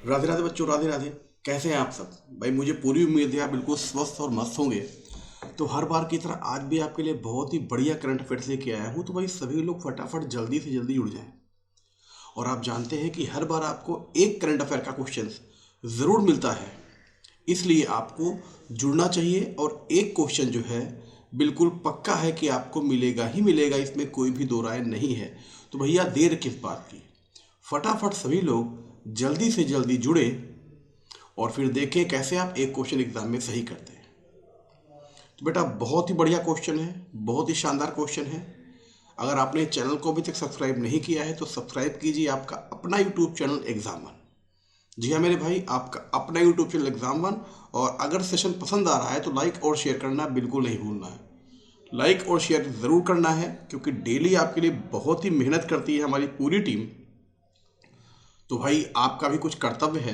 राधे राधे बच्चों, राधे राधे। कैसे हैं आप सब? भाई मुझे पूरी उम्मीद है आप बिल्कुल स्वस्थ और मस्त होंगे। तो हर बार की तरह आज भी आपके लिए बहुत ही बढ़िया करंट अफेयर्स लेके आया हूँ। तो भाई सभी लोग फटाफट जल्दी से जल्दी जुड़ जाएं। और आप जानते हैं कि हर बार आपको एक करंट अफेयर का क्वेश्चन ज़रूर मिलता है, इसलिए आपको जुड़ना चाहिए। और एक क्वेश्चन जो है बिल्कुल पक्का है कि आपको मिलेगा ही मिलेगा, इसमें कोई भी दो राय नहीं है। तो भैया देर किस बात की, फटाफट सभी लोग जल्दी से जल्दी जुड़े और फिर देखें कैसे आप एक क्वेश्चन एग्जाम में सही करते हैं। तो बेटा बहुत ही बढ़िया क्वेश्चन है, बहुत ही शानदार क्वेश्चन है। अगर आपने चैनल को अभी तक सब्सक्राइब नहीं किया है तो सब्सक्राइब कीजिए आपका अपना यूट्यूब चैनल एग्जाम वन। जी हाँ मेरे भाई, आपका अपना यूट्यूब चैनल एग्जाम वन। और अगर सेशन पसंद आ रहा है तो लाइक और शेयर करना बिल्कुल नहीं भूलना है। लाइक और शेयर ज़रूर करना है क्योंकि डेली आपके लिए बहुत ही मेहनत करती है हमारी पूरी टीम। तो भाई आपका भी कुछ कर्तव्य है,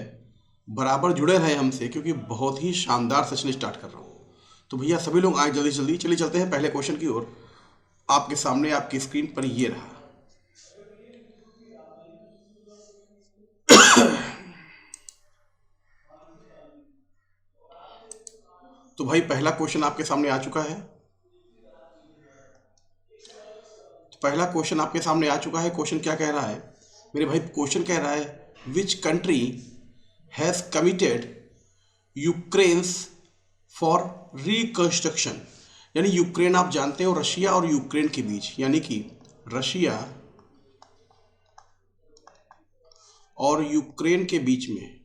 बराबर जुड़े रहे हमसे क्योंकि बहुत ही शानदार सेशन स्टार्ट कर रहा हूँ। तो भैया सभी लोग आए जल्दी जल्दी, चलिए चलते हैं पहले क्वेश्चन की ओर। आपके सामने आपकी स्क्रीन पर ये रहा। तो भाई पहला क्वेश्चन आपके सामने आ चुका है। तो पहला क्वेश्चन आपके सामने आ चुका है। क्वेश्चन क्या कह रहा है मेरे भाई? क्वेश्चन कह रहा है which country has committed Ukraine's for reconstruction. यानी यूक्रेन आप जानते हो रशिया और यूक्रेन के बीच, यानी कि रशिया और यूक्रेन के बीच में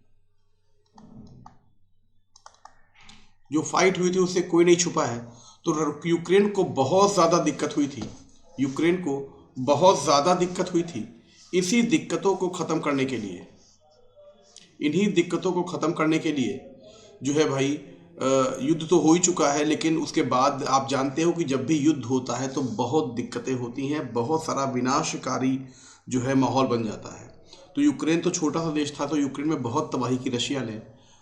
जो फाइट हुई थी उससे कोई नहीं छुपा है। तो यूक्रेन को बहुत ज़्यादा दिक्कत हुई थी, यूक्रेन को बहुत ज़्यादा दिक्कत हुई थी। इसी दिक्कतों को ख़त्म करने के लिए, इन्हीं दिक्कतों को ख़त्म करने के लिए जो है भाई युद्ध तो हो ही चुका है, लेकिन उसके बाद आप जानते हो कि जब भी युद्ध होता है तो बहुत दिक्कतें होती हैं, बहुत सारा विनाशकारी जो है माहौल बन जाता है। तो यूक्रेन तो छोटा सा देश था, तो यूक्रेन में बहुत तबाही की रशिया ने।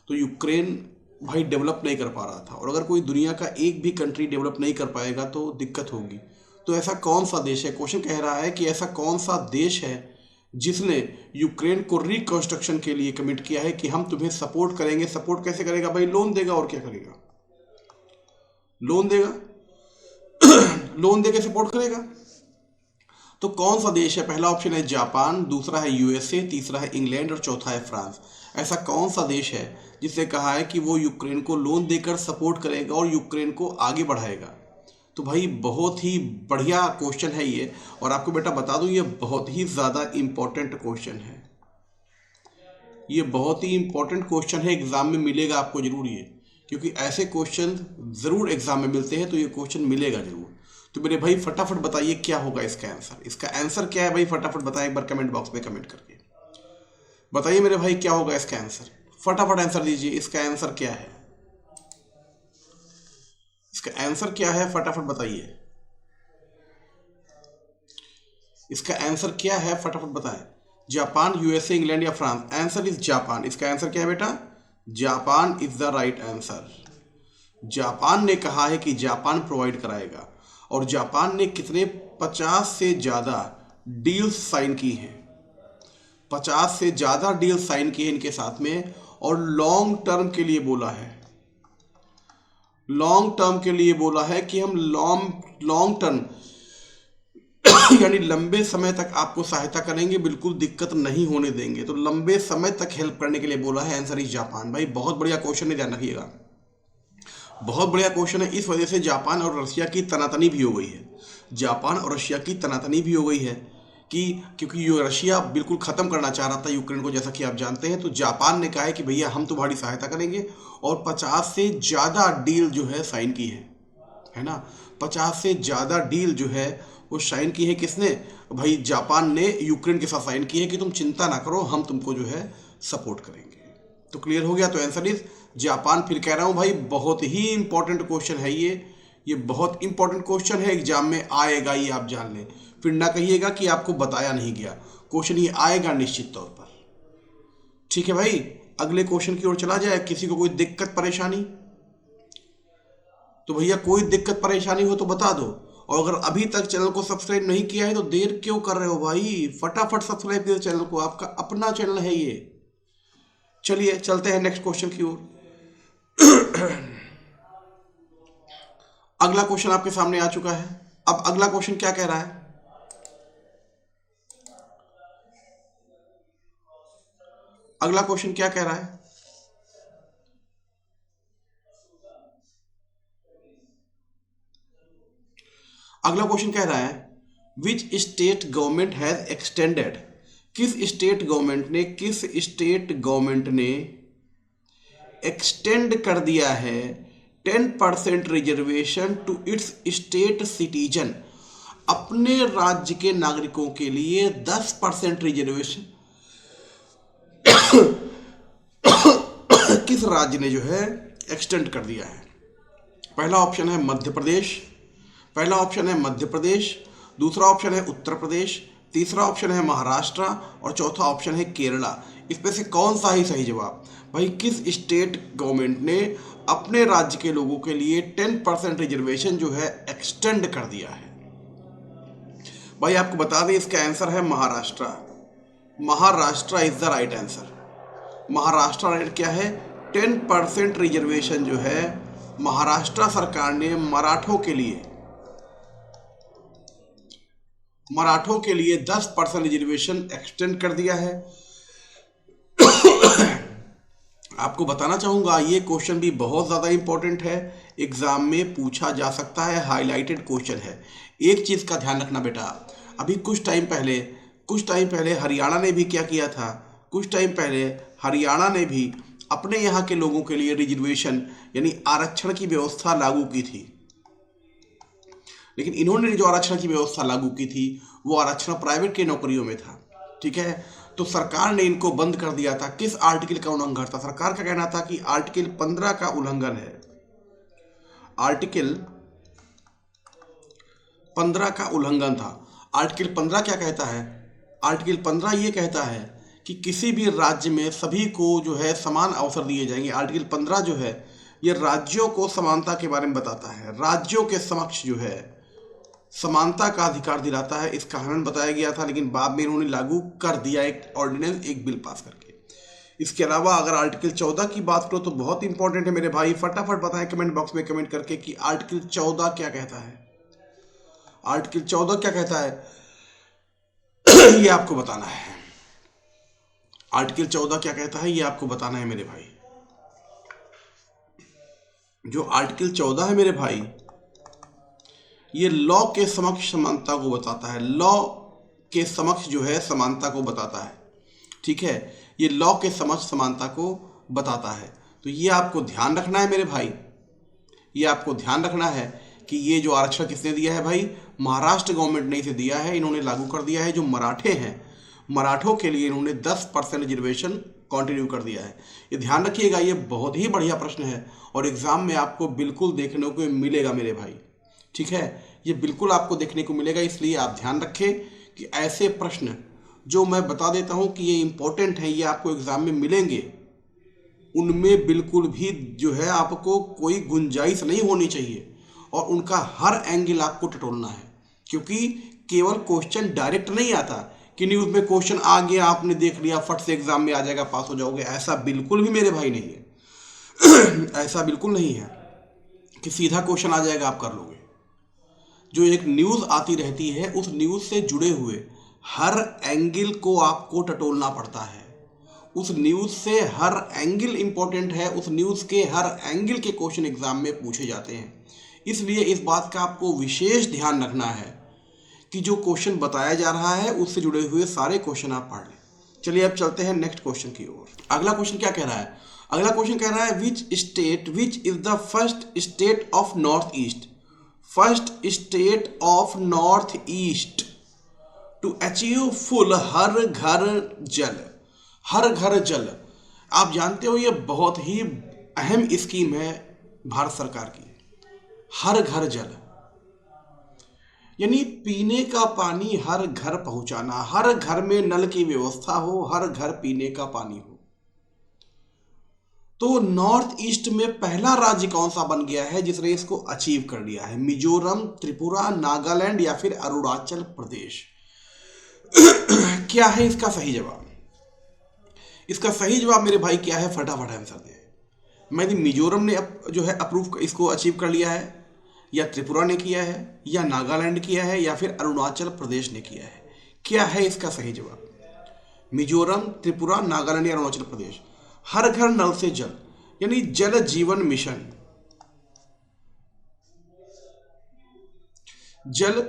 तो यूक्रेन भाई डेवलप नहीं कर पा रहा था, और अगर कोई दुनिया का एक भी कंट्री डेवलप नहीं कर पाएगा तो दिक्कत होगी। तो ऐसा कौन सा देश है? क्वेश्चन कह रहा है कि ऐसा कौन सा देश है जिसने यूक्रेन को रिकंस्ट्रक्शन के लिए कमिट किया है कि हम तुम्हें सपोर्ट करेंगे। सपोर्ट कैसे करेगा भाई? लोन देगा, और क्या करेगा? लोन देगा। लोन देके सपोर्ट करेगा। तो कौन सा देश है? पहला ऑप्शन है जापान, दूसरा है यूएसए, तीसरा है इंग्लैंड और चौथा है फ्रांस। ऐसा कौन सा देश है जिसने कहा है कि वो यूक्रेन को लोन देकर सपोर्ट करेगा और यूक्रेन को आगे बढ़ाएगा? तो भाई बहुत ही बढ़िया क्वेश्चन है ये, और आपको बेटा बता दूं ये बहुत ही ज़्यादा इम्पोर्टेंट क्वेश्चन है। ये बहुत ही इम्पोर्टेंट क्वेश्चन है, एग्ज़ाम में मिलेगा आपको ज़रूर ये, क्योंकि ऐसे क्वेश्चन ज़रूर एग्ज़ाम में मिलते हैं, तो ये क्वेश्चन मिलेगा ज़रूर। तो मेरे भाई फटाफट बताइए क्या होगा इसका आंसर। इसका आंसर क्या है भाई? फटाफट बताएं, एक बार कमेंट बॉक्स में कमेंट करके बताइए मेरे भाई क्या होगा इसका आंसर। फटाफट आंसर दीजिए, इसका आंसर क्या है? इसका आंसर क्या है? फटाफट बताइए इसका आंसर क्या है, फटाफट बताएं। जापान, यूएसए, इंग्लैंड या फ्रांस? Answer is Japan. इसका आंसर क्या है बेटा? Japan is the right answer. Japan ने कहा है कि जापान प्रोवाइड कराएगा, और जापान ने कितने 50 से ज़्यादा डील्स साइन की हैं। 50 से ज़्यादा डील साइन किए इनके साथ में, और लॉन्ग टर्म के लिए बोला है। लॉन्ग टर्म के लिए बोला है कि हम लॉन्ग टर्म यानी लंबे समय तक आपको सहायता करेंगे, बिल्कुल दिक्कत नहीं होने देंगे। तो लंबे समय तक हेल्प करने के लिए बोला है। Answer is Japan. भाई बहुत बढ़िया क्वेश्चन है, ध्यान रखिएगा, बहुत बढ़िया क्वेश्चन है। इस वजह से जापान और रशिया की तनातनी भी हो गई है। जापान और रशिया की तनातनी भी हो गई है कि क्योंकि ये रशिया बिल्कुल ख़त्म करना चाह रहा था यूक्रेन को, जैसा कि आप जानते हैं। तो जापान ने कहा है कि भैया हम तुम्हारी सहायता करेंगे, और 50 से ज़्यादा डील जो है साइन की है ना। 50 से ज़्यादा डील जो है वो साइन की है। किसने? भाई जापान ने यूक्रेन के साथ साइन की है कि तुम चिंता ना करो, हम तुमको जो है सपोर्ट करेंगे। तो क्लियर हो गया। तो आंसर इज जापान। फिर कह रहा हूँ भाई बहुत ही इंपॉर्टेंट क्वेश्चन है ये बहुत इंपॉर्टेंट क्वेश्चन है, एग्जाम में आएगा, ये आप जान लें। फिर ना कहिएगा कि आपको बताया नहीं गया, क्वेश्चन ये आएगा निश्चित तौर पर। ठीक है भाई, अगले क्वेश्चन की ओर चला जाए। किसी को कोई दिक्कत परेशानी? तो भैया कोई दिक्कत परेशानी हो तो बता दो, और अगर अभी तक चैनल को सब्सक्राइब नहीं किया है तो देर क्यों कर रहे हो भाई? फटाफट सब्सक्राइब कीजिए चैनल को, आपका अपना चैनल है ये। चलिए चलते हैं नेक्स्ट क्वेश्चन की ओर। अगला क्वेश्चन आपके सामने आ चुका है। अब अगला क्वेश्चन क्या कह रहा है? अगला क्वेश्चन क्या कह रहा है? अगला क्वेश्चन कह रहा है which state government has extended, किस स्टेट गवर्नमेंट ने एक्सटेंड कर दिया है 10% reservation to its state citizen, अपने राज्य के नागरिकों के लिए 10% रिजर्वेशन किस राज्य ने जो है एक्सटेंड कर दिया है? पहला ऑप्शन है मध्य प्रदेश, दूसरा ऑप्शन है उत्तर प्रदेश, तीसरा ऑप्शन है महाराष्ट्र और चौथा ऑप्शन है केरला। इसमें से कौन सा ही सही जवाब? भाई किस स्टेट गवर्नमेंट ने अपने राज्य के लोगों के लिए 10% रिजर्वेशन जो है एक्सटेंड कर दिया है? भाई आपको बता दें इसका आंसर है Maharashtra. Maharashtra is the right answer. Maharashtra rate क्या है? 10% रिजर्वेशन जो है महाराष्ट्र सरकार ने मराठों के लिए 10% रिजर्वेशन एक्सटेंड कर दिया है। आपको बताना चाहूंगा ये क्वेश्चन भी बहुत ज़्यादा इंपॉर्टेंट है, एग्जाम में पूछा जा सकता है, हाईलाइटेड क्वेश्चन है। एक चीज़ का ध्यान रखना बेटा, अभी कुछ टाइम पहले हरियाणा ने भी क्या किया था? कुछ टाइम पहले हरियाणा ने भी अपने यहाँ के लोगों के लिए रिजर्वेशन यानी आरक्षण की व्यवस्था लागू की थी, लेकिन इन्होंने जो आरक्षण की व्यवस्था लागू की थी वो आरक्षण प्राइवेट की नौकरियों में था। ठीक है, तो सरकार ने इनको बंद कर दिया था। किस आर्टिकल का उल्लंघन था? सरकार का कहना था कि आर्टिकल 15 का उल्लंघन है। आर्टिकल 15 का उल्लंघन था। आर्टिकल 15 क्या कहता है? आर्टिकल 15 ये कहता है कि किसी भी राज्य में सभी को जो है समान अवसर दिए जाएंगे। आर्टिकल 15 जो है ये राज्यों को समानता के बारे में बताता है, राज्यों के समक्ष जो है समानता का अधिकार दिलाता है। इसका हनन बताया गया था, लेकिन बाद में इन्होंने लागू कर दिया एक ऑर्डिनेंस, एक बिल पास करके। इसके अलावा अगर आर्टिकल 14 की बात करो तो बहुत इंपॉर्टेंट है मेरे भाई, फटाफट बताएं कमेंट बॉक्स में कमेंट करके कि आर्टिकल 14 क्या कहता है। आर्टिकल 14 क्या कहता है ये आपको बताना है। आर्टिकल 14 क्या कहता है ये आपको बताना है मेरे भाई। जो आर्टिकल 14 है मेरे भाई ये लॉ के समक्ष समानता को बताता है। लॉ के समक्ष जो है समानता को बताता है। ठीक है, ये लॉ के समक्ष समानता को बताता है। तो ये आपको ध्यान रखना है मेरे भाई, ये आपको ध्यान रखना है कि ये जो आरक्षण किसने दिया है भाई? महाराष्ट्र गवर्नमेंट ने इसे दिया है, इन्होंने लागू कर दिया है। जो मराठे हैं, मराठों के लिए इन्होंने 10% रिजर्वेशन कंटिन्यू कर दिया है। ये ध्यान रखिएगा, ये बहुत ही बढ़िया प्रश्न है और एग्जाम में आपको बिल्कुल देखने को मिलेगा मेरे भाई। ठीक है, ये बिल्कुल आपको देखने को मिलेगा, इसलिए आप ध्यान रखें कि ऐसे प्रश्न जो मैं बता देता हूं कि ये इंपॉर्टेंट है, ये आपको एग्जाम में मिलेंगे, उनमें बिल्कुल भी जो है आपको कोई गुंजाइश नहीं होनी चाहिए और उनका हर एंगल आपको टटोलना है। क्योंकि केवल क्वेश्चन डायरेक्ट नहीं आता कि न्यूज़ में क्वेश्चन आ गया, आपने देख लिया, फट से एग्जाम में आ जाएगा, पास हो जाओगे। ऐसा बिल्कुल भी मेरे भाई नहीं है। ऐसा बिल्कुल नहीं है कि सीधा क्वेश्चन आ जाएगा आप कर लोगे। जो एक न्यूज़ आती रहती है उस न्यूज़ से जुड़े हुए हर एंगल को आपको टटोलना पड़ता है। उस न्यूज़ से हर एंगल इंपॉर्टेंट है, उस न्यूज़ के हर एंगल के क्वेश्चन एग्जाम में पूछे जाते हैं। इसलिए इस बात का आपको विशेष ध्यान रखना है कि जो क्वेश्चन बताया जा रहा है उससे जुड़े हुए सारे क्वेश्चन आप पढ़ लें। चलिए अब चलते हैं नेक्स्ट क्वेश्चन की ओर। अगला क्वेश्चन क्या कह रहा है? अगला क्वेश्चन कह रहा है which is the first state of north east, first state of north east to achieve full Har Ghar Jal. हर घर जल आप जानते हो ये बहुत ही अहम स्कीम है भारत सरकार की। हर घर जल यानी पीने का पानी हर घर पहुंचाना, हर घर में नल की व्यवस्था हो, हर घर पीने का पानी हो। तो नॉर्थ ईस्ट में पहला राज्य कौन सा बन गया है जिसने इसको अचीव कर लिया है? मिजोरम, त्रिपुरा, नागालैंड या फिर अरुणाचल प्रदेश? क्या है इसका सही जवाब? इसका सही जवाब मेरे भाई क्या है, फटाफट आंसर दे। मैं मिजोरम ने जो है अप्रूव इसको अचीव कर लिया है, या त्रिपुरा ने किया है, या नागालैंड किया है, या फिर अरुणाचल प्रदेश ने किया है? क्या है इसका सही जवाब? मिजोरम, त्रिपुरा, नागालैंड या अरुणाचल प्रदेश? हर घर नल से जल यानी जल जीवन मिशन, जल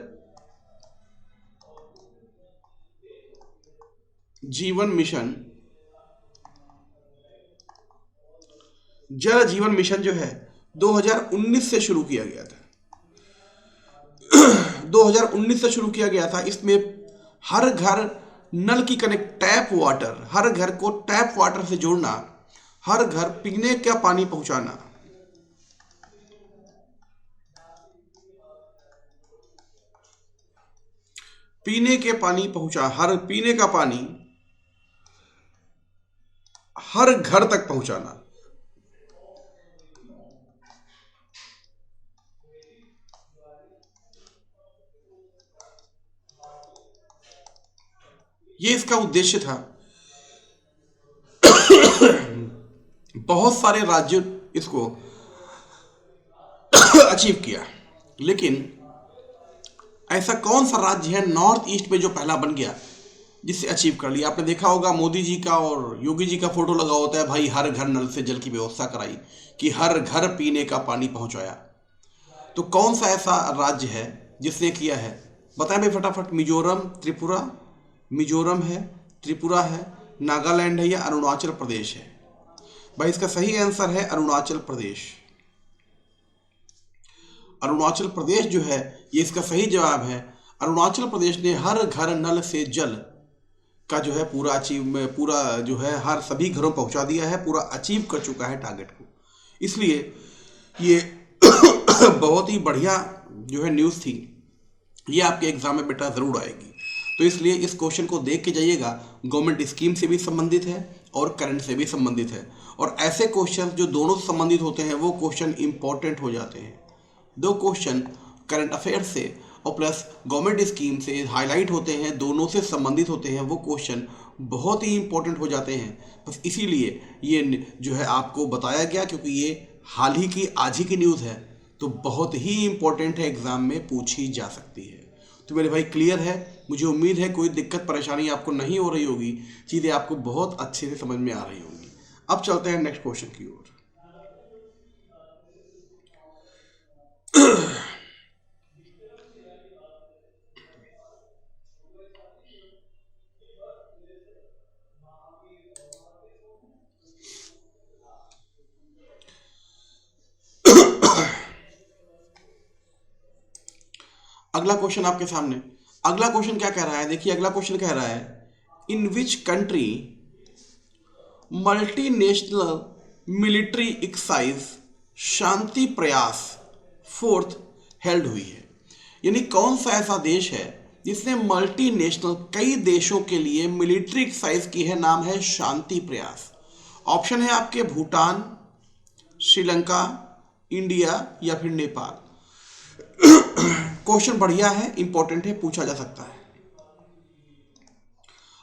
जीवन मिशन, जल जीवन मिशन जो है 2019 से शुरू किया गया था। 2019 से शुरू किया गया था। इसमें हर घर नल की कनेक्ट, टैप वाटर, हर घर को टैप वाटर से जोड़ना, हर घर पीने का पानी पहुंचाना, पीने के पानी पहुंचा, हर पीने का पानी हर घर तक पहुंचाना। ये इसका उद्देश्य था। बहुत सारे राज्यों इसको अचीव किया, लेकिन ऐसा कौन सा राज्य है नॉर्थ ईस्ट में जो पहला बन गया जिससे अचीव कर लिया? आपने देखा होगा मोदी जी का और योगी जी का फोटो लगा होता है, भाई हर घर नल से जल की व्यवस्था कराई, कि हर घर पीने का पानी पहुंचाया। तो कौन सा ऐसा राज्य है जिसने किया है? बताएं भाई फटाफट। मिजोरम, त्रिपुरा, मिजोरम है, त्रिपुरा है, नागालैंड है, या अरुणाचल प्रदेश है? भाई इसका सही आंसर है अरुणाचल प्रदेश। अरुणाचल प्रदेश जो है ये इसका सही जवाब है। अरुणाचल प्रदेश ने हर घर नल से जल का जो है पूरा जो है हर सभी घरों पहुंचा दिया है, पूरा अचीव कर चुका है टारगेट को। इसलिए ये बहुत ही बढ़िया जो है न्यूज़ थी। ये आपके एग्जाम में बेटा ज़रूर आएगी, तो इसलिए इस क्वेश्चन को देख के जाइएगा। गवर्नमेंट स्कीम से भी संबंधित है और करंट से भी संबंधित है, और ऐसे क्वेश्चन जो दोनों से संबंधित होते हैं वो क्वेश्चन इंपॉर्टेंट हो जाते हैं। दो क्वेश्चन करंट अफेयर से और प्लस गवर्नमेंट स्कीम से हाईलाइट होते हैं, दोनों से संबंधित होते हैं, वो क्वेश्चन बहुत ही इंपॉर्टेंट हो जाते हैं। बस इसीलिए ये जो है आपको बताया गया, क्योंकि ये हाल ही की आज ही की न्यूज़ है, तो बहुत ही इंपॉर्टेंट है, एग्जाम में पूछी जा सकती है। तो मेरे भाई क्लियर है? मुझे उम्मीद है कोई दिक्कत परेशानी आपको नहीं हो रही होगी, चीज़ें आपको बहुत अच्छे से समझ में आ रही होंगी। अब चलते हैं नेक्स्ट क्वेश्चन की ओर। अगला क्वेश्चन आपके सामने। अगला क्वेश्चन क्या कह रहा है? देखिए अगला क्वेश्चन कह रहा है, in which country multinational military exercise Shanti Prayas fourth held हुई है? यानी कौन सा ऐसा देश है जिसने मल्टीनेशनल कई देशों के लिए मिलिट्री एक्सरसाइज की है? नाम है शांति प्रयास। ऑप्शन है आपके भूटान, श्रीलंका, इंडिया या फिर नेपाल। क्वेश्चन बढ़िया है, इंपॉर्टेंट है, पूछा जा सकता है।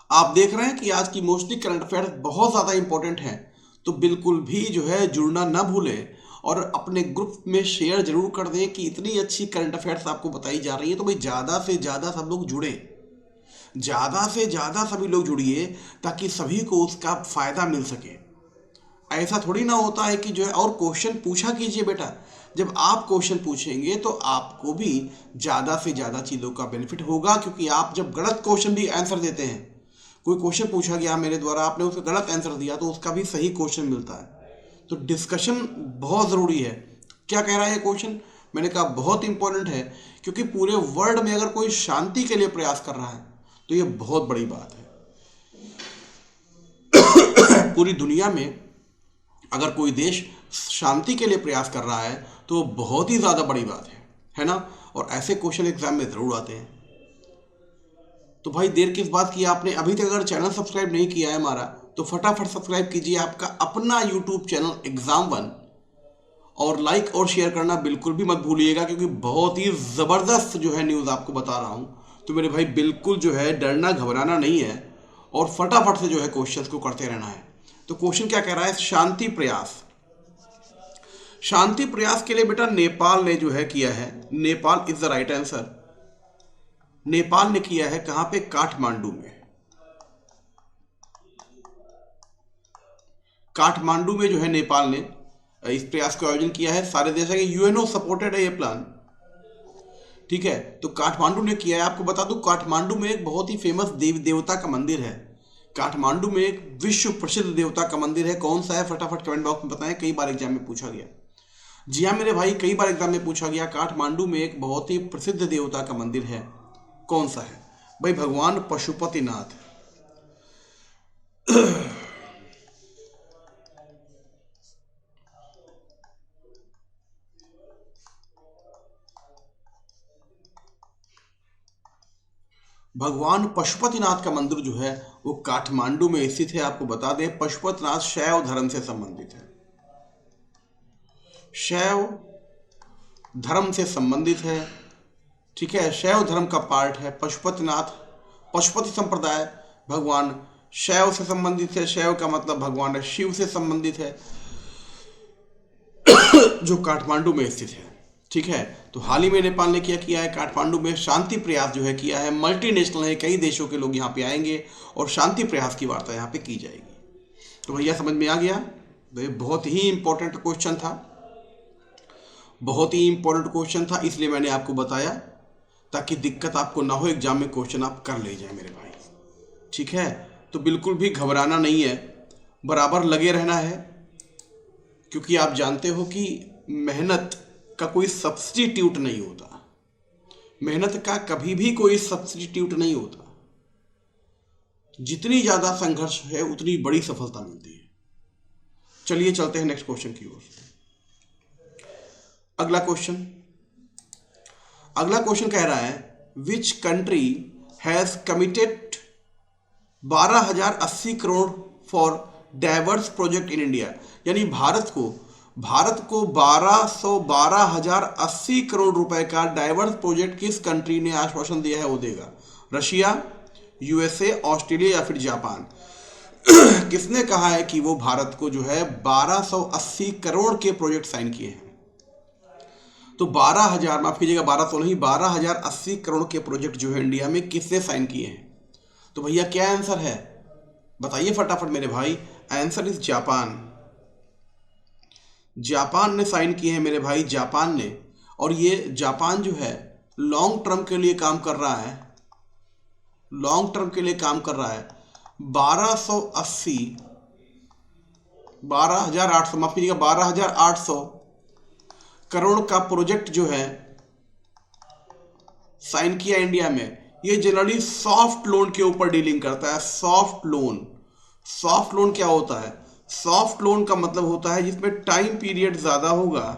आप देख रहे हैं कि आज की मोस्टली करंट अफेयर बहुत ज़्यादा इंपॉर्टेंट है, तो बिल्कुल भी जो है जुड़ना ना भूलें और अपने ग्रुप में शेयर जरूर कर दें कि इतनी अच्छी करंट अफेयर्स आपको बताई जा रही है। तो भाई ज़्यादा से ज़्यादा सब लोग जुड़ें, ज़्यादा से ज़्यादा सभी लोग जुड़िए, ताकि सभी को उसका फ़ायदा मिल सके। ऐसा थोड़ी ना होता है कि जो है, और क्वेश्चन पूछा कीजिए बेटा। जब आप क्वेश्चन पूछेंगे तो आपको भी ज़्यादा से ज़्यादा चीज़ों का बेनिफिट होगा, क्योंकि आप जब गलत क्वेश्चन भी आंसर देते हैं, कोई क्वेश्चन पूछा गया मेरे द्वारा, आपने उसका गलत आंसर दिया तो उसका भी सही क्वेश्चन मिलता है। तो डिस्कशन बहुत ज़रूरी है। क्या कह रहा है ये क्वेश्चन? मैंने कहा बहुत इंपॉर्टेंट है, क्योंकि पूरे वर्ल्ड में अगर कोई शांति के लिए प्रयास कर रहा है तो ये बहुत बड़ी बात है। पूरी दुनिया में अगर कोई देश शांति के लिए प्रयास कर रहा है तो बहुत ही ज़्यादा बड़ी बात है ना? और ऐसे क्वेश्चन एग्जाम में ज़रूर आते हैं। तो भाई देर किस बात की? आपने अभी तक अगर चैनल सब्सक्राइब नहीं किया है हमारा, तो फटाफट सब्सक्राइब कीजिए आपका अपना यूट्यूब चैनल एग्जाम वन, और लाइक और शेयर करना बिल्कुल भी मत भूलिएगा, क्योंकि बहुत ही ज़बरदस्त जो है न्यूज़ आपको बता रहा हूँ। तो मेरे भाई बिल्कुल जो है डरना घबराना नहीं है, और फटाफट से जो है क्वेश्चंस को करते रहना है। तो क्वेश्चन क्या कह रहा है, शांति प्रयास। शांति प्रयास के लिए बेटा नेपाल ने जो है किया है, Nepal is the right answer. Nepal ने किया है कहां पे, काठमांडू में। काठमांडू में जो है नेपाल ने इस प्रयास का आयोजन किया है। सारे देश है, यूएनओ सपोर्टेड है ये प्लान, ठीक है। तो काठमांडू ने किया है। आपको बता दूं काठमांडू में एक बहुत ही फेमस देवी देवता का मंदिर है। काठमांडू में एक विश्व प्रसिद्ध देवता का मंदिर है, कौन सा है फटाफट कमेंट बॉक्स में बताएं। कई बार एग्जाम में पूछा गया, जी हाँ मेरे भाई, कई बार एग्जाम में पूछा गया। काठमांडू में एक बहुत ही प्रसिद्ध देवता का मंदिर है, कौन सा है भाई, भगवान पशुपतिनाथ। भगवान पशुपतिनाथ का मंदिर जो है वो काठमांडू में स्थित है। आपको बता दें पशुपतिनाथ शैव धर्म से संबंधित है, शैव धर्म से संबंधित है, ठीक है। शैव धर्म का पार्ट है पशुपतिनाथ। पशुपति संप्रदाय भगवान शैव से संबंधित है। शैव का मतलब भगवान शिव से संबंधित है, जो काठमांडू में स्थित है, ठीक है। तो हाल ही में नेपाल ने क्या किया है, काठमांडू में शांति प्रयास जो है किया है। मल्टीनेशनल है, कई देशों के लोग यहाँ पे आएंगे और शांति प्रयास की वार्ता यहाँ पे की जाएगी। तो भैया समझ में आ गया, बहुत ही इंपॉर्टेंट क्वेश्चन था, बहुत ही इंपॉर्टेंट क्वेश्चन था, इसलिए मैंने आपको बताया ताकि दिक्कत आपको ना हो, एग्जाम में क्वेश्चन आप कर ले जाए मेरे भाई, ठीक है। तो बिल्कुल भी घबराना नहीं है, बराबर लगे रहना है, क्योंकि आप जानते हो कि मेहनत का कोई सब्स्टिट्यूट नहीं होता, मेहनत का कभी भी कोई सब्स्टिट्यूट नहीं होता। जितनी ज्यादा संघर्ष है उतनी बड़ी सफलता मिलती है। चलिए चलते हैं नेक्स्ट क्वेश्चन की ओर। अगला क्वेश्चन कह रहा है which country has committed 12,080 crore for diverse project in India. यानी भारत को 12,080 करोड़ रुपए का डाइवर्स प्रोजेक्ट किस कंट्री ने आश्वासन दिया है वो देगा। रशिया, यूएसए, ऑस्ट्रेलिया या फिर जापान। किसने कहा है कि वो भारत को जो है 1280 करोड़ के प्रोजेक्ट साइन किए हैं। तो 12,000, माफ कीजिएगा 1200 नहीं, 12,080 करोड़ के प्रोजेक्ट जो है इंडिया में किसने साइन किए हैं। तो भैया क्या आंसर है बताइए फटाफट मेरे भाई। Answer is Japan. जापान ने साइन किए हैं मेरे भाई, जापान ने। और ये जापान जो है लॉन्ग टर्म के लिए काम कर रहा है, लॉन्ग टर्म के लिए काम कर रहा है। 12,800 माफ कीजिएगा 12,800 करोड़ का प्रोजेक्ट जो है साइन किया इंडिया में। ये जनरली सॉफ्ट लोन के ऊपर डीलिंग करता है। सॉफ्ट लोन क्या होता है, सॉफ्ट लोन का मतलब होता है जिसमें टाइम पीरियड ज्यादा होगा,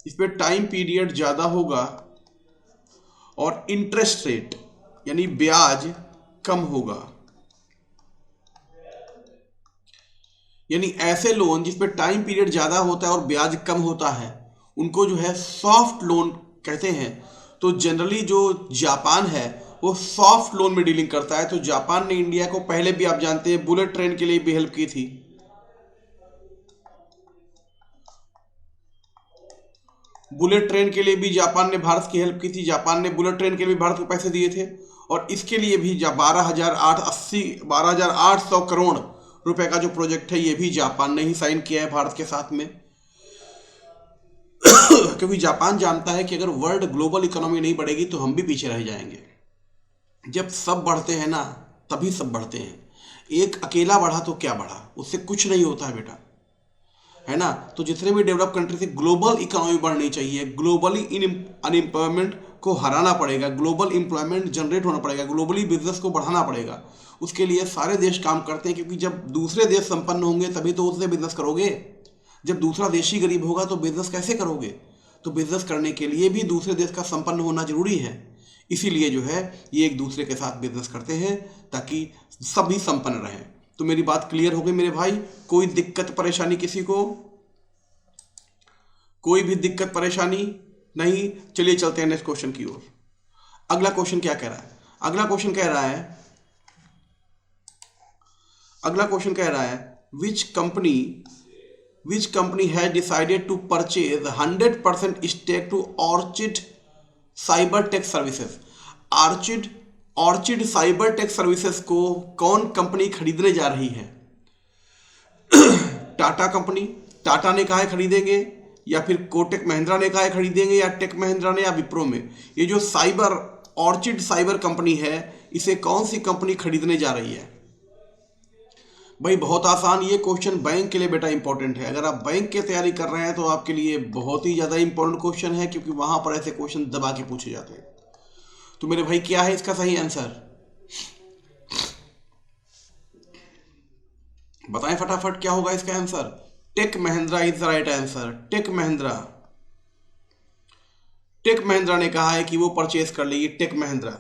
इसमें टाइम पीरियड ज्यादा होगा और इंटरेस्ट रेट यानी ब्याज कम होगा। यानी ऐसे लोन जिसमें टाइम पीरियड ज्यादा होता है और ब्याज कम होता है उनको जो है सॉफ्ट लोन कहते हैं। तो जनरली जो जापान है वो सॉफ्ट लोन में डीलिंग करता है। तो जापान ने इंडिया को पहले भी आप जानते हैं बुलेट ट्रेन के लिए भी हेल्प की थी, बुलेट ट्रेन के लिए भी जापान ने भारत की हेल्प की थी। जापान ने बुलेट ट्रेन के लिए भी भारत को पैसे दिए थे और इसके लिए भी 12,800 करोड़ रुपए का जो प्रोजेक्ट है ये भी जापान ने ही साइन किया है भारत के साथ में। क्योंकि जापान जानता है कि अगर वर्ल्ड ग्लोबल इकोनॉमी नहीं बढ़ेगी तो हम भी पीछे रह जाएंगे। जब सब बढ़ते हैं ना तभी सब बढ़ते हैं। एक अकेला बढ़ा तो क्या बढ़ा, उससे कुछ नहीं होता है बेटा, है ना। तो जितने भी डेवलप कंट्री से ग्लोबल इकोनॉमी बढ़नी चाहिए, ग्लोबली अनएम्प्लॉयमेंट को हराना पड़ेगा, ग्लोबल एम्प्लॉयमेंट जनरेट होना पड़ेगा, ग्लोबली बिजनेस को बढ़ाना पड़ेगा। उसके लिए सारे देश काम करते हैं, क्योंकि जब दूसरे देश संपन्न होंगे तभी तो उससे बिजनेस करोगे। जब दूसरा देश ही गरीब होगा तो बिजनेस कैसे करोगे। तो बिजनेस करने के लिए भी दूसरे देश का संपन्न होना जरूरी है। इसीलिए जो है ये एक दूसरे के साथ बिजनेस करते हैं ताकि सभी संपन्न रहें। तो मेरी बात क्लियर हो गई मेरे भाई। कोई दिक्कत परेशानी किसी को, कोई भी दिक्कत परेशानी नहीं। चलिए चलते हैं नेक्स्ट क्वेश्चन की ओर। अगला क्वेश्चन क्या कह रहा है, अगला क्वेश्चन कह रहा है which company has decided to purchase 100% stake to Orchid Cyber Tech Services. Orchid Cyber Tech Services को कौन कंपनी खरीदने जा रही है? टाटा ने कहा है खरीदेंगे, या फिर कोटक महिंद्रा ने कहा है खरीदेंगे, या टेक महिंद्रा ने, या विप्रो में। ये जो ऑर्चिड साइबर कंपनी है, इसे कौन सी कंपनी खरीदने जा रही है? भाई बहुत आसान, ये क्वेश्चन बैंक के लिए बेटा इंपॉर्टेंट है। अगर आप बैंक की तैयारी कर रहे हैं तो आपके लिए बहुत ही ज्यादा इंपॉर्टेंट क्वेश्चन है, क्योंकि वहां पर ऐसे क्वेश्चन दबा के पूछे जाते हैं। तो मेरे भाई क्या है इसका सही आंसर? बताएं फटाफट क्या होगा इसका answer. Tech Mahindra is the right answer. Tech Mahindra ने कहा है कि वो परचेज कर लेगी। टेक महिंद्रा,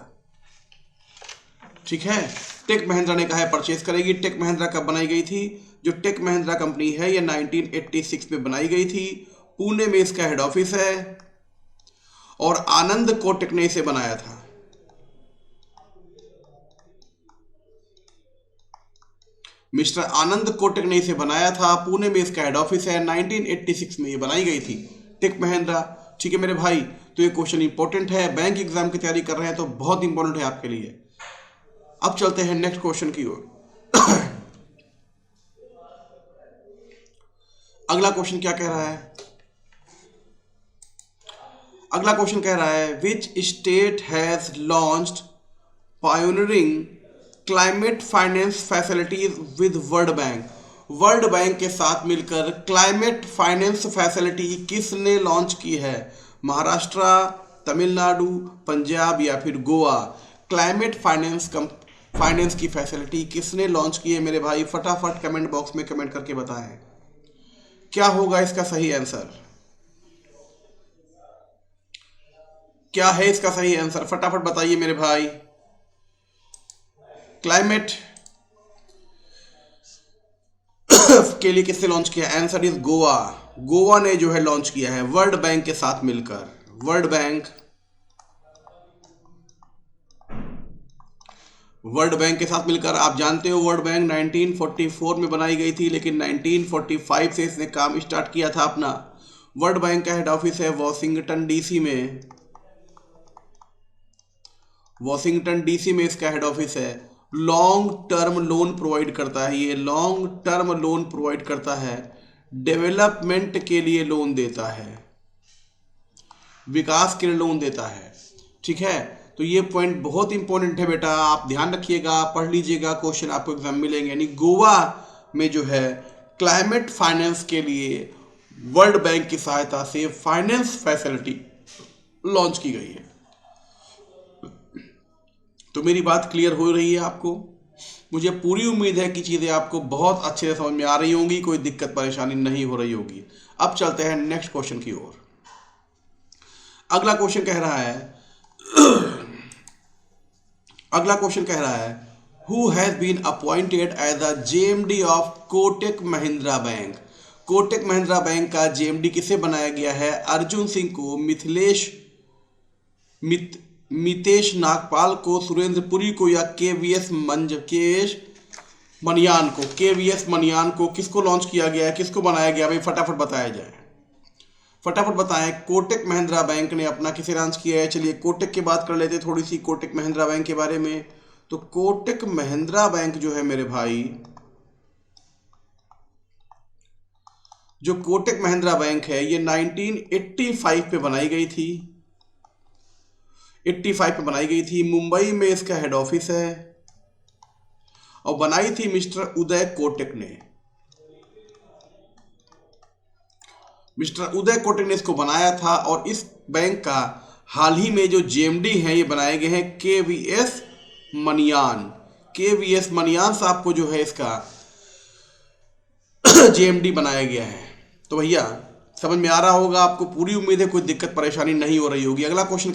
ठीक है, टेक महिंद्रा ने कहा है परचेज करेगी। टेक महिंद्रा कब बनाई गई थी? जो टेक महिंद्रा कंपनी है ये 1986 में बनाई गई थी। पुणे में इसका हेड ऑफिस है और आनंद कोटक ने इसे बनाया था। मिस्टर आनंद कोटक ने इसे बनाया था। पुणे में इसका हेड ऑफिस है। 1986 में ये बनाई गई थी टेक महिंद्रा। ठीक है मेरे भाई, तो ये क्वेश्चन इंपॉर्टेंट है, बैंक एग्जाम की तैयारी कर रहे हैं तो बहुत इंपॉर्टेंट है आपके लिए। अब चलते हैं नेक्स्ट क्वेश्चन की ओर। अगला क्वेश्चन क्या कह रहा है? अगला क्वेश्चन कह रहा है which state has launched pioneering climate finance facilities with world bank. World bank के साथ मिलकर क्लाइमेट फाइनेंस फैसिलिटी किसने लॉन्च की है? महाराष्ट्र, तमिलनाडु, पंजाब या फिर गोवा? क्लाइमेट फाइनेंस की फैसिलिटी किसने लॉन्च की है मेरे भाई? फटाफट कमेंट बॉक्स में कमेंट करके बताएं क्या होगा इसका सही आंसर। क्या है इसका सही आंसर? फटाफट बताइए मेरे भाई। क्लाइमेट के लिए किसने लॉन्च किया? Answer is Goa. गोवा ने जो है लॉन्च किया है वर्ल्ड बैंक के साथ मिलकर। वर्ल्ड बैंक के साथ मिलकर। आप जानते हो वर्ल्ड बैंक 1944 में बनाई गई थी, लेकिन 1945 से इसने काम स्टार्ट किया था अपना। वर्ल्ड बैंक का हेड ऑफिस है वॉशिंगटन डीसी में। वॉशिंगटन डीसी में इसका हेड ऑफिस है। लॉन्ग टर्म लोन प्रोवाइड करता है, ये लॉन्ग टर्म लोन प्रोवाइड करता है, डेवलपमेंट के लिए लोन देता है, विकास के लिए लोन देता है। ठीक है, तो ये पॉइंट बहुत इंपॉर्टेंट है बेटा, आप ध्यान रखिएगा, पढ़ लीजिएगा, क्वेश्चन आपको एग्जाम मिलेंगे। यानी गोवा में जो है क्लाइमेट फाइनेंस के लिए वर्ल्ड बैंक की सहायता से फाइनेंस फैसिलिटी लॉन्च की गई है। तो मेरी बात क्लियर हो रही है आपको? मुझे पूरी उम्मीद है कि चीज़ें आपको बहुत अच्छे से समझ में आ रही होंगी, कोई दिक्कत परेशानी नहीं हो रही होगी। अब चलते हैं नेक्स्ट क्वेश्चन की ओर। अगला क्वेश्चन कह रहा है who has been appointed as the JMD of Kotak Mahindra Bank. Kotak Mahindra Bank का जेएमडी किसे बनाया गया है? अर्जुन सिंह को, मितेश नागपाल को, सुरेंद्र पुरी को, या केवीएस मनियान को किसको लॉन्च किया गया है, किसको बनाया गया? भाई फटाफट बताया जाए, फटाफट बताएं। कोटक महिंद्रा बैंक ने अपना किसे लॉन्च किया है? चलिए कोटक की बात कर लेते थोड़ी सी, कोटक महिंद्रा बैंक के बारे में। तो कोटक महिंद्रा बैंक जो है मेरे भाई, जो कोटक महिंद्रा बैंक है ये 1985 पे बनाई गई थी। 85 पे बनाई गई थी। मुंबई में इसका हेड ऑफिस है और बनाई थी मिस्टर उदय कोटक ने। मिस्टर उदय कोटक ने इसको बनाया था और इस बैंक का हाल ही में जो जेएमडी हैं ये बनाए गए हैं केवीएस मनियान। केवीएस मनियान साहब को जो है इसका जेएमडी बनाया गया है। तो भैया समझ में आ रहा होगा आपको, पूरी उम्मीद है कोई दिक्कत परेशानी नहीं हो रही होगी। अगला क्वेश्चन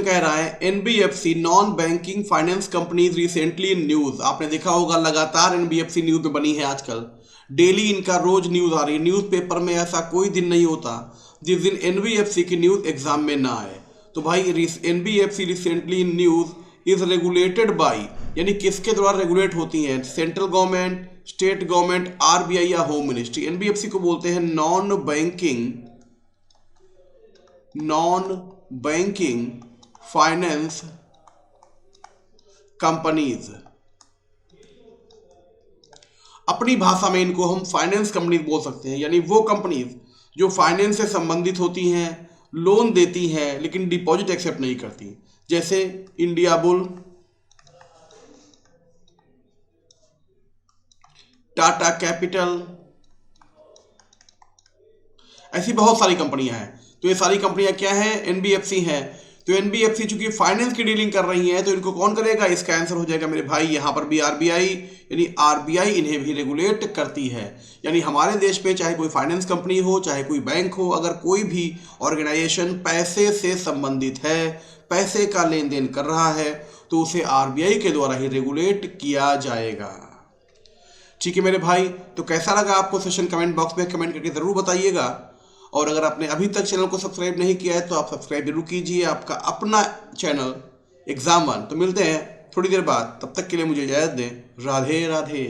कह रहा है NBFC non banking finance companies recently in news. आपने देखा होगा लगातार एनबीएफसी न्यूज में बनी है आजकल। डेली इनका रोज न्यूज आ रही है। न्यूज़पेपर में ऐसा कोई दिन नहीं होता जिस दिन एनबीएफसी की न्यूज एग्जाम में ना आए। तो भाई NBFC recently in news is regulated by, यानी किसके द्वारा रेगुलेट होती हैं? Central government, state government, RBI या होम मिनिस्ट्री। एनबीएफसी को बोलते हैं नॉन बैंकिंग फाइनेंस कंपनीज। अपनी भाषा में इनको हम फाइनेंस कंपनीज बोल सकते हैं, यानी वो कंपनीज जो फाइनेंस से संबंधित होती हैं, लोन देती हैं लेकिन डिपॉजिट एक्सेप्ट नहीं करती, जैसे इंडिया बुल, टाटा कैपिटल, ऐसी बहुत सारी कंपनियां हैं। तो ये सारी कंपनियां क्या हैं? एनबीएफसी हैं। तो एनबीएफसी चूंकि फाइनेंस की डीलिंग कर रही हैं तो इनको कौन करेगा? इसका आंसर हो जाएगा मेरे भाई यहां पर भी आरबीआई, यानी आरबीआई इन्हें भी रेगुलेट करती है। यानी हमारे देश में चाहे कोई फाइनेंस कंपनी हो, चाहे कोई बैंक हो, अगर कोई भी ऑर्गेनाइजेशन पैसे से संबंधित है, पैसे का लेन देन कर रहा है, तो उसे आरबीआई के द्वारा ही रेगुलेट किया जाएगा। ठीक है मेरे भाई, तो कैसा लगा आपको सेशन? कमेंट बॉक्स में कमेंट करके जरूर बताइएगा। और अगर आपने अभी तक चैनल को सब्सक्राइब नहीं किया है तो आप सब्सक्राइब जरूर कीजिए, आपका अपना चैनल एग्जाम वन। तो मिलते हैं थोड़ी देर बाद, तब तक के लिए मुझे इजाजत दें। राधे राधे।